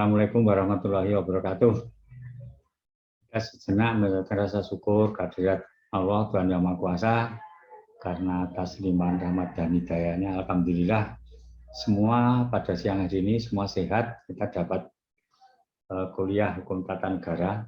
Assalamualaikum warahmatullahi wabarakatuh. Kita sejenak mengucapkan rasa syukur kehadirat Allah Tuhan Yang Maha Kuasa karena atas limpahan rahmat dan hidayahnya. Alhamdulillah semua pada siang hari ini semua sehat. Kita dapat kuliah hukum tata negara.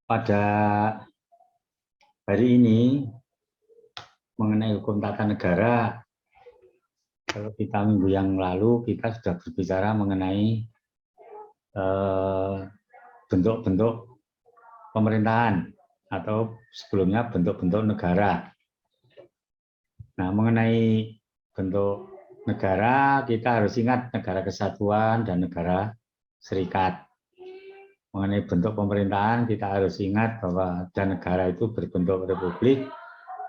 Pada hari ini mengenai hukum tata negara, kalau kita minggu yang lalu kita sudah berbicara mengenai bentuk-bentuk pemerintahan atau sebelumnya bentuk-bentuk negara. Nah, mengenai bentuk negara, kita harus ingat negara kesatuan dan negara serikat. Mengenai bentuk pemerintahan, kita harus ingat bahwa ada negara itu berbentuk republik,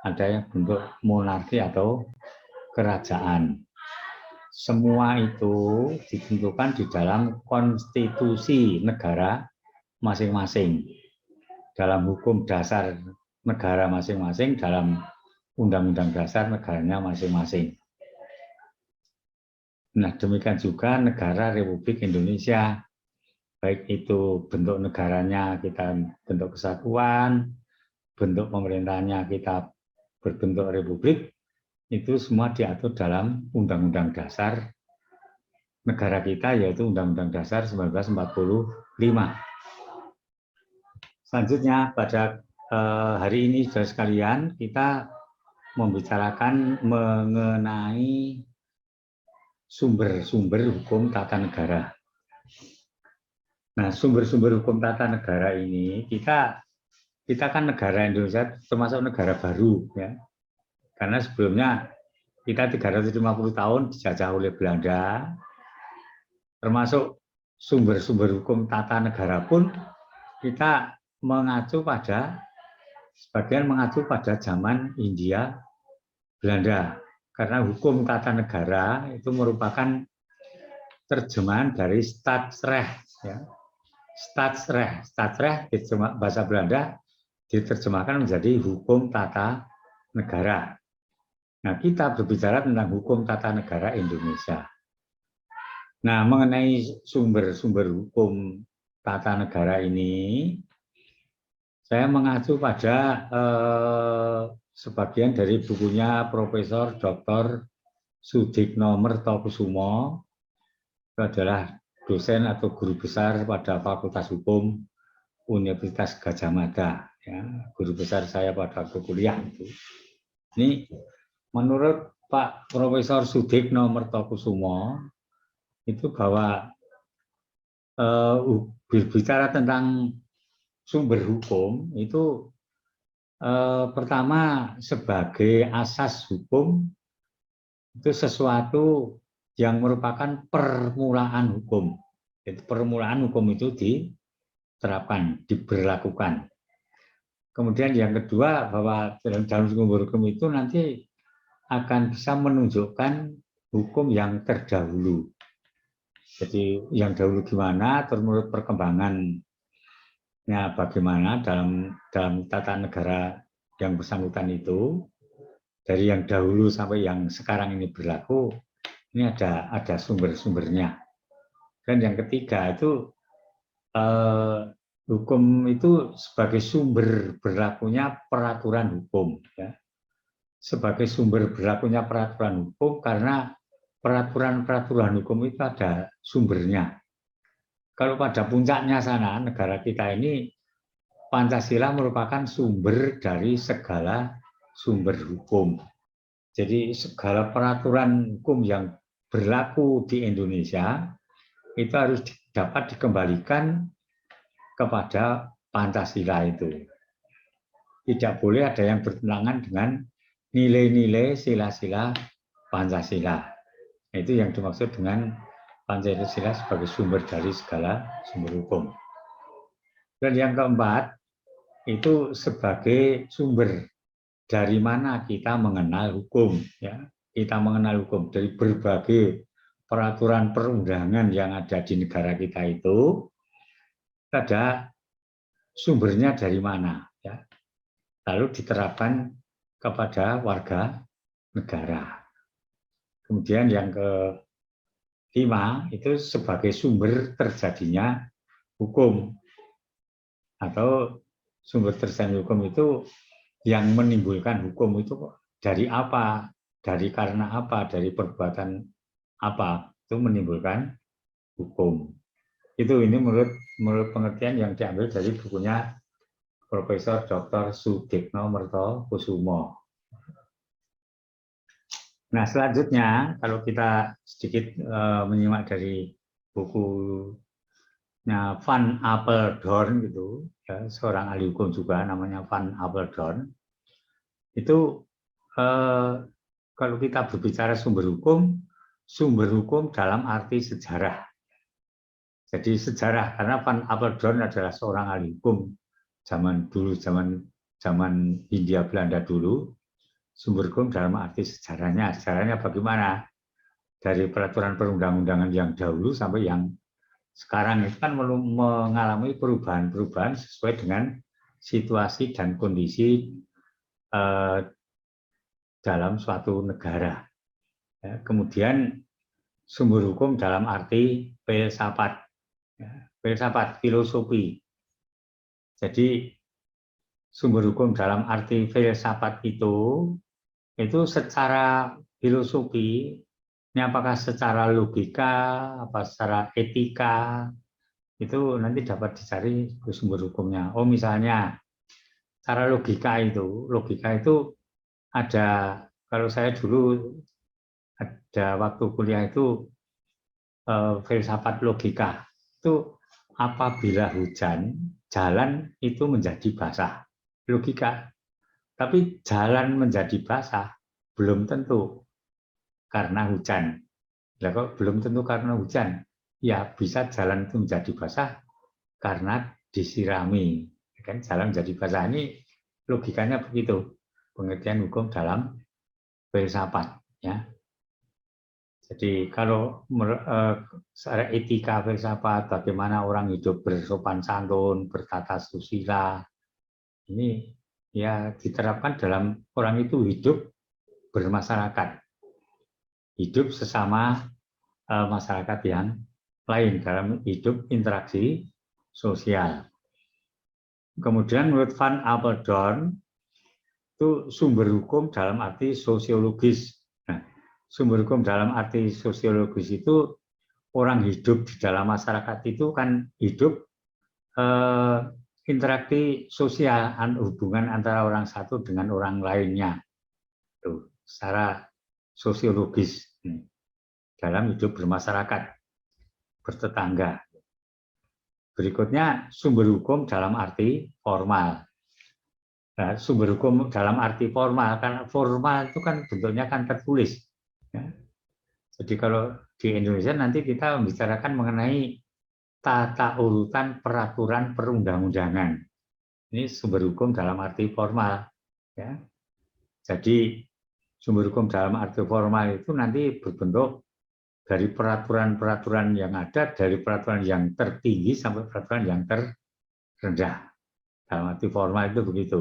ada yang bentuk monarki atau kerajaan. Semua itu ditentukan di dalam konstitusi negara masing-masing, dalam hukum dasar negara masing-masing, dalam undang-undang dasar negaranya masing-masing. Nah, demikian juga negara Republik Indonesia, baik itu bentuk negaranya kita bentuk kesatuan, bentuk pemerintahnya kita berbentuk republik, itu semua diatur dalam undang-undang dasar negara kita, yaitu Undang-Undang Dasar 1945. Selanjutnya pada hari ini saudara sekalian, kita membicarakan mengenai sumber-sumber hukum tata negara. Nah, sumber-sumber hukum tata negara ini kita kan negara Indonesia termasuk negara baru, ya. Karena sebelumnya kita 350 tahun dijajah oleh Belanda, termasuk sumber-sumber hukum tata negara pun kita mengacu pada, sebagian mengacu pada zaman Hindia Belanda. Karena hukum tata negara itu merupakan terjemahan dari Staatsrecht. Ya. Staatsrecht bahasa Belanda diterjemahkan menjadi hukum tata negara. Nah, kita berbicara tentang hukum tata negara Indonesia. Nah, mengenai sumber-sumber hukum tata negara ini, saya mengacu pada sebagian dari bukunya Profesor Dr. Sudikno Mertokusumo, itu adalah dosen atau guru besar pada Fakultas Hukum Universitas Gadjah Mada, ya, guru besar saya pada waktu kuliah itu. Ini menurut Pak Profesor Sudikno Mertokusumo itu bahwa berbicara tentang sumber hukum itu pertama sebagai asas hukum itu sesuatu yang merupakan permulaan hukum. Jadi permulaan hukum itu diterapkan, diberlakukan. Kemudian yang kedua bahwa dalam sumber hukum itu nanti akan bisa menunjukkan hukum yang terdahulu. Jadi yang dahulu gimana, terus menurut perkembangannya bagaimana dalam tata negara yang bersangkutan itu, dari yang dahulu sampai yang sekarang ini berlaku, ini ada sumber-sumbernya. Dan yang ketiga itu hukum itu sebagai sumber berlakunya peraturan hukum, ya. Sebagai sumber berlakunya peraturan hukum karena peraturan-peraturan hukum itu ada sumbernya. Kalau pada puncaknya sana, negara kita ini, Pancasila merupakan sumber dari segala sumber hukum. Jadi segala peraturan hukum yang berlaku di Indonesia itu harus dapat dikembalikan kepada Pancasila itu. Tidak boleh ada yang bertentangan dengan nilai-nilai sila-sila Pancasila. Itu yang dimaksud dengan Pancasila sebagai sumber dari segala sumber hukum. Dan yang keempat, itu sebagai sumber dari mana kita mengenal hukum. Ya. Kita mengenal hukum dari berbagai peraturan perundangan yang ada di negara kita itu, ada sumbernya dari mana. Ya. Lalu diterapkan kepada warga negara. Kemudian yang 5 itu sebagai sumber terjadinya hukum, atau sumber terjadinya hukum itu yang menimbulkan hukum itu dari apa, dari karena apa, dari perbuatan apa itu menimbulkan hukum. Itu ini menurut pengertian yang diambil dari bukunya Profesor Dr. Sudikno Mertokusumo. Nah, selanjutnya kalau kita sedikit menyimak dari bukunya Van Apeldoorn gitu, ya, seorang ahli hukum juga namanya Van Apeldoorn. Itu kalau kita berbicara sumber hukum dalam arti sejarah. Jadi sejarah, karena Van Apeldoorn adalah seorang ahli hukum zaman dulu, zaman Hindia Belanda dulu. Sumber hukum dalam arti sejarahnya. Sejarahnya bagaimana? Dari peraturan perundang-undangan yang dahulu sampai yang sekarang itu kan mengalami perubahan-perubahan sesuai dengan situasi dan kondisi dalam suatu negara. Ya, kemudian sumber hukum dalam arti filsafat, ya, filsafat, filosofi. Jadi sumber hukum dalam arti filsafat itu secara filosofi, ini apakah secara logika, apa secara etika, itu nanti dapat dicari sumber hukumnya. Oh misalnya, cara logika itu ada, kalau saya dulu ada waktu kuliah itu filsafat logika, itu apabila hujan, jalan itu menjadi basah. Logika. Tapi jalan menjadi basah belum tentu karena hujan. Lah kok belum tentu karena hujan? Ya bisa jalan itu menjadi basah karena disirami. Kan jalan menjadi basah, ini logikanya begitu. Pengertian hukum dalam filsafat, ya. Jadi kalau secara etika filsafat, bagaimana orang hidup bersopan santun, bertata susila, ini ya diterapkan dalam orang itu hidup bermasyarakat, hidup sesama masyarakat yang lain dalam hidup interaksi sosial. Kemudian menurut Van Apeldoorn itu sumber hukum dalam arti sosiologis. Nah, sumber hukum dalam arti sosiologis itu orang hidup di dalam masyarakat itu kan hidup interaksi sosial, hubungan antara orang satu dengan orang lainnya, tuh, secara sosiologis dalam hidup bermasyarakat, bertetangga. Berikutnya sumber hukum dalam arti formal. Nah, sumber hukum dalam arti formal, karena formal itu kan bentuknya kan tertulis. Ya. Jadi kalau di Indonesia nanti kita membicarakan mengenai tata urutan peraturan perundang-undangan. Ini sumber hukum dalam arti formal. Ya. Jadi sumber hukum dalam arti formal itu nanti berbentuk dari peraturan-peraturan yang ada, dari peraturan yang tertinggi sampai peraturan yang terendah. Dalam arti formal itu begitu.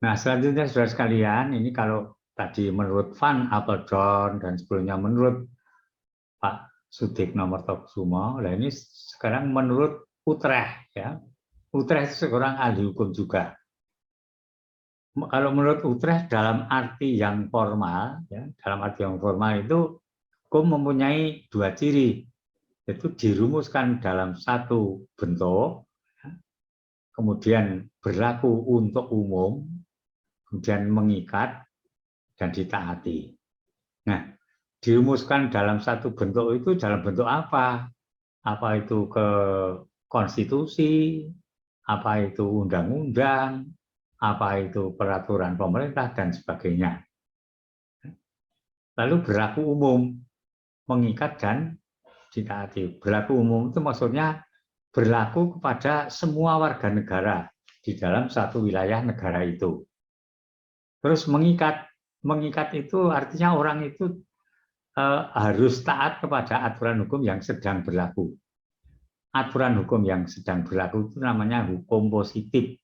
Nah, selanjutnya saudara sekalian, ini kalau tadi menurut Van Apeldoorn dan sebelumnya menurut Pak Sudikno Mertokusumo, nah ini sekarang menurut Utrecht, ya. Utrecht seorang ahli hukum juga. Kalau menurut Utrecht dalam arti yang formal, ya, dalam arti yang formal itu hukum mempunyai dua ciri, yaitu dirumuskan dalam satu bentuk, kemudian berlaku untuk umum, kemudian mengikat dan ditaati. Nah, dirumuskan dalam satu bentuk itu dalam bentuk apa? Apa itu ke konstitusi, apa itu undang-undang, apa itu peraturan pemerintah, dan sebagainya. Lalu berlaku umum, mengikat dan ditaati. Berlaku umum itu maksudnya berlaku kepada semua warga negara di dalam satu wilayah negara itu. Terus mengikat itu artinya orang itu harus taat kepada aturan hukum yang sedang berlaku. Aturan hukum yang sedang berlaku itu namanya hukum positif.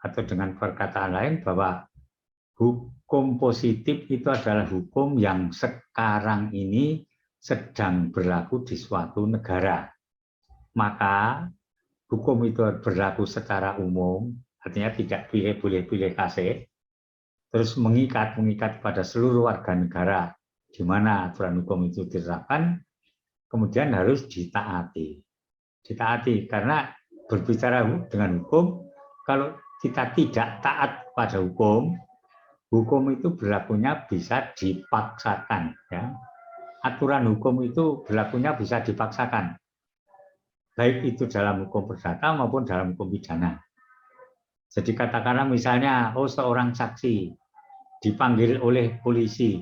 Atau dengan perkataan lain bahwa hukum positif itu adalah hukum yang sekarang ini sedang berlaku di suatu negara. Maka hukum itu berlaku secara umum, artinya tidak boleh pilih kasih, terus mengikat pada seluruh warga negara di mana aturan hukum itu diterapkan, kemudian harus ditaati. Ditaati karena berbicara dengan hukum, kalau kita tidak taat pada hukum itu berlakunya bisa dipaksakan. Ya. Aturan hukum itu berlakunya bisa dipaksakan, baik itu dalam hukum perdata maupun dalam hukum pidana. Jadi katakanlah misalnya, seorang saksi dipanggil oleh polisi.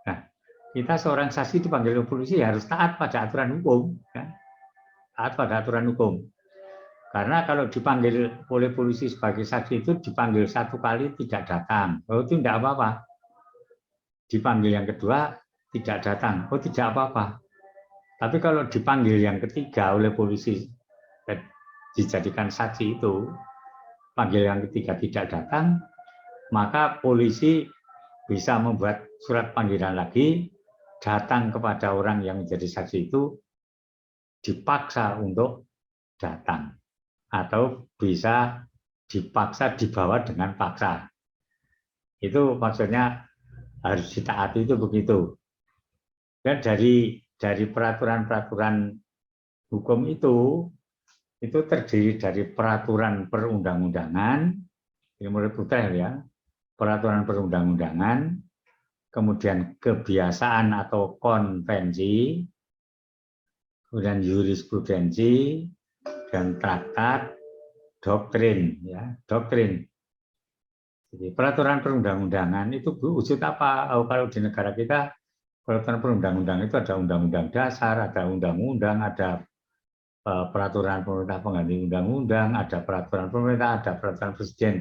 Nah, kita seorang saksi dipanggil oleh polisi harus taat pada aturan hukum. Ya. Taat pada aturan hukum. Karena kalau dipanggil oleh polisi sebagai saksi itu dipanggil satu kali tidak datang, itu tidak apa-apa. Dipanggil yang kedua tidak datang, tidak apa-apa. Tapi kalau dipanggil yang ketiga oleh polisi dijadikan saksi itu, panggil yang ketiga tidak datang, maka polisi bisa membuat surat panggilan lagi, datang kepada orang yang menjadi saksi itu, dipaksa untuk datang. Atau bisa dipaksa dibawa dengan paksa. Itu maksudnya harus ditaati itu begitu. Dan dari peraturan-peraturan hukum itu terdiri dari peraturan perundang-undangan, ini menurut Utrecht ya, peraturan perundang-undangan, kemudian kebiasaan atau konvensi, kemudian jurisprudensi, dan traktat, doktrin, ya, doktrin. Jadi peraturan perundang-undangan itu wujud apa? Kalau di negara kita peraturan perundang-undangan itu ada undang-undang dasar, ada undang-undang, ada peraturan pemerintah pengganti undang-undang, ada peraturan pemerintah, ada peraturan presiden,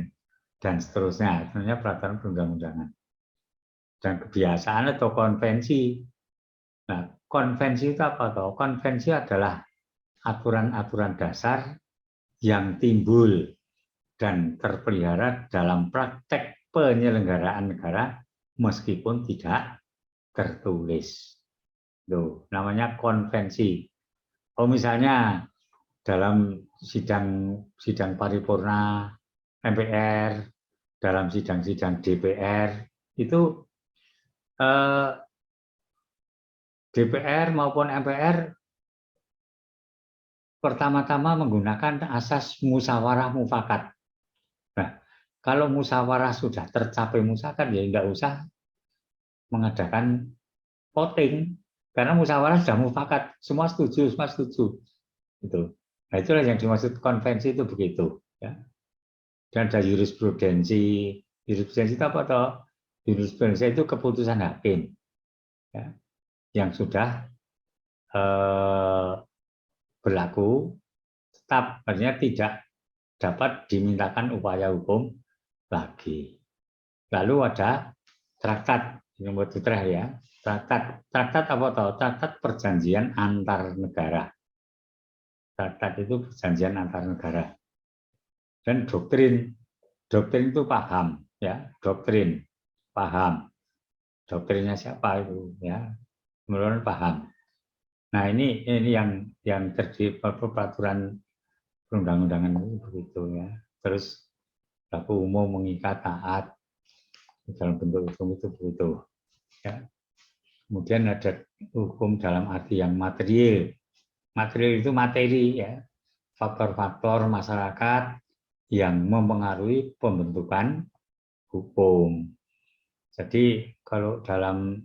dan seterusnya. Sebenarnya peraturan perundang-undangan. Dan kebiasaan atau konvensi. Nah, konvensi itu apa? Konvensi adalah aturan-aturan dasar yang timbul dan terpelihara dalam praktek penyelenggaraan negara meskipun tidak tertulis. Loh, namanya konvensi. Misalnya dalam sidang paripurna MPR, dalam sidang-sidang DPR, itu DPR maupun MPR pertama-tama menggunakan asas musyawarah mufakat. Nah, kalau musyawarah sudah tercapai mufakat, ya tidak usah mengadakan voting, karena musyawarah sudah mufakat, semua setuju. Itu. Nah, itulah yang dimaksud konvensi itu begitu. Ya. Dan ada jurisprudensi. Jurisprudensi itu apa toh? Jurisprudensi itu keputusan hakim, ya, yang sudah berlaku tetap, artinya tidak dapat dimintakan upaya hukum lagi. Lalu ada traktat, nomor Utrecht ya. Traktat apa tahu? Traktat perjanjian antar negara. Traktat itu perjanjian antar negara. Dan doktrin itu paham, ya. Doktrin paham. Doktrinnya siapa itu, ya. Menurut paham. Nah ini yang terjadi peraturan perundang-undangan itu begitu ya. Terus baku umum mengikat taat dalam bentuk hukum itu begitu. Ya. Kemudian ada hukum dalam arti yang material. Material itu materi ya, faktor-faktor masyarakat yang mempengaruhi pembentukan hukum. Jadi kalau dalam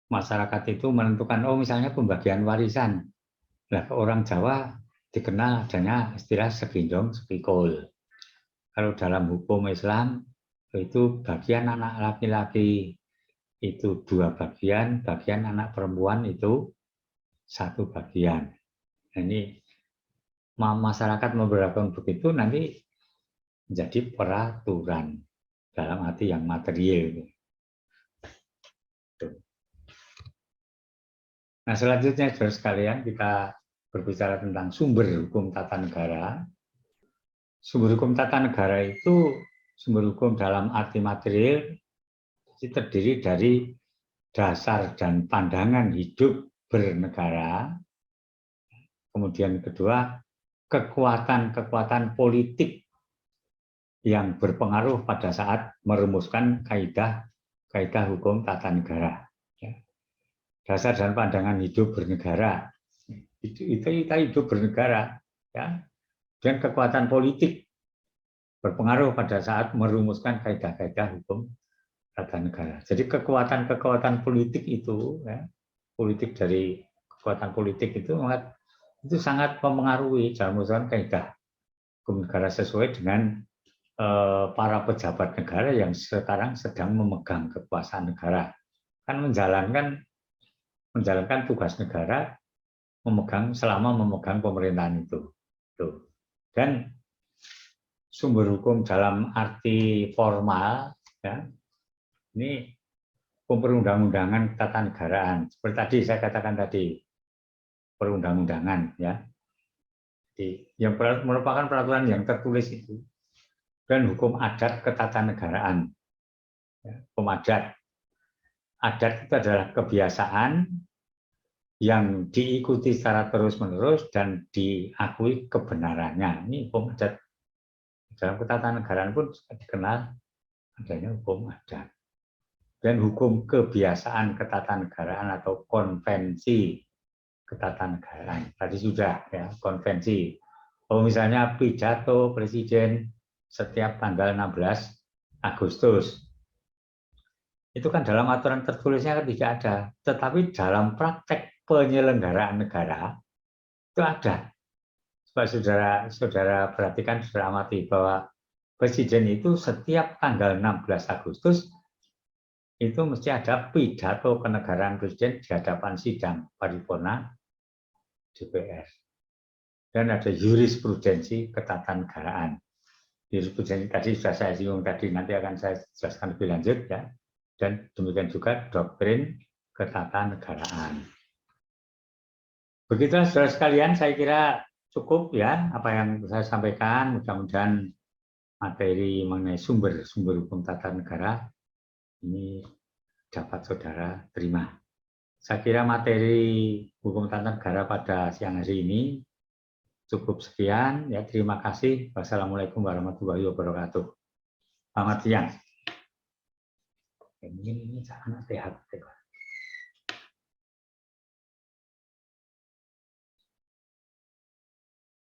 masyarakat itu menentukan, misalnya pembagian warisan. Nah, orang Jawa dikenal adanya istilah segindong sepikul. Kalau dalam hukum Islam itu bagian anak laki-laki itu 2 bagian, bagian anak perempuan itu 1 bagian. Nah, ini masyarakat memperlakukan begitu nanti menjadi peraturan dalam arti yang material. Nah, selanjutnya saudara sekalian kita berbicara tentang sumber hukum tata negara. Sumber hukum tata negara itu sumber hukum dalam arti material terdiri dari dasar dan pandangan hidup bernegara. Kemudian kedua, kekuatan-kekuatan politik yang berpengaruh pada saat merumuskan kaidah hukum tata negara. Dasar dan pandangan hidup bernegara. Itu kita hidup bernegara. Ya. Dan kekuatan politik berpengaruh pada saat merumuskan kaidah-kaidah hukum tata negara. Jadi kekuatan-kekuatan politik itu, ya, politik dari kekuatan politik itu sangat mempengaruhi dalam merumuskan kaidah hukum negara sesuai dengan para pejabat negara yang sekarang sedang memegang kekuasaan negara, kan menjalankan tugas negara selama memegang pemerintahan itu. Dan sumber hukum dalam arti formal, ya, ini hukum perundang-undangan ketatanegaraan. Seperti tadi saya katakan tadi, perundang-undangan, ya, yang merupakan peraturan yang tertulis itu. Dan hukum adat ketatanegaraan. Hukum adat. Adat itu adalah kebiasaan yang diikuti secara terus-menerus dan diakui kebenarannya. Ini hukum adat. Dalam ketatanegaraan pun dikenal adanya hukum adat. Dan hukum kebiasaan ketatanegaraan atau konvensi ketatanegaraan. Tadi sudah, ya, konvensi. Kalau misalnya pidato presiden setiap tanggal 16 Agustus, itu kan dalam aturan tertulisnya kan tidak ada. Tetapi dalam praktek penyelenggaraan negara itu ada. Supaya saudara perhatikan, saudara amati bahwa presiden itu setiap tanggal 16 Agustus itu mesti ada pidato kenegaraan presiden di hadapan sidang paripurna DPR. Dan ada jurisprudensi ketatanegaraan. Jurisprudensi tadi sudah saya singgung tadi, nanti akan saya jelaskan lebih lanjut, ya. Dan demikian juga doktrin ketatanegaraan. Begitulah saudara sekalian, saya kira cukup, ya, apa yang saya sampaikan. Mudah-mudahan materi mengenai sumber hukum tata negara ini dapat saudara terima. Saya kira materi hukum tata negara pada siang hari ini cukup sekian. Ya, terima kasih. Wassalamualaikum warahmatullahi wabarakatuh. Selamat siang. Mungkin ini sangat sehat.